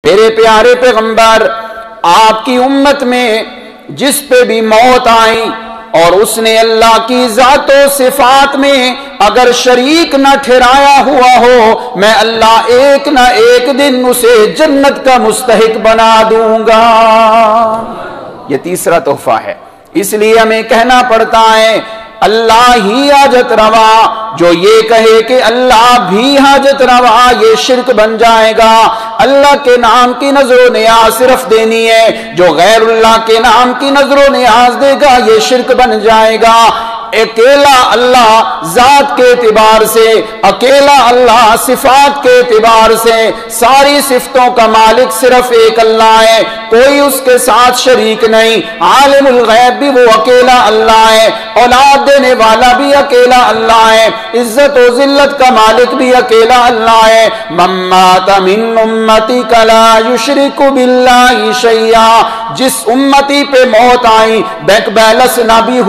میرے پیارے پیغمبر آپ کی امت میں جس پہ بھی موت آئی اور اس نے اللہ کی ذات و صفات میں اگر شریک نہ ٹھہرایا ہوا ہو، میں اللہ ایک نہ ایک دن اسے جنت کا مستحق بنا دوں گا۔ یہ تیسرا تحفہ ہے۔ اس لیے ہمیں کہنا پڑتا ہے اللہ ہی حاجت روا، جو یہ کہے کہ اللہ بھی حاجت روا یہ شرک بن جائے گا۔ اللہ کے نام کی نظر و نیاز صرف دینی ہے، جو غیر اللہ کے نام کی نظر و نیاز دے گا یہ شرک بن جائے گا۔ اکیلا اللہ ذات کے اعتبار سے، اکیلا اللہ صفات کے اعتبار سے، ساری صفتوں کا مالک صرف ایک اللہ ہے، کوئی اس کے ساتھ شریک نہیں۔ عالم الغیب بھی وہ اکیلا اللہ ہے، اولاد دینے والا بھی اکیلا اللہ ہے، عزت و ذلت کا مالک بھی اکیلا اللہ ہے۔ من مات من امتک لا یشرک باللہ شیئا، جس امتی پہ موت آئی بیک بیلنس نہ بھی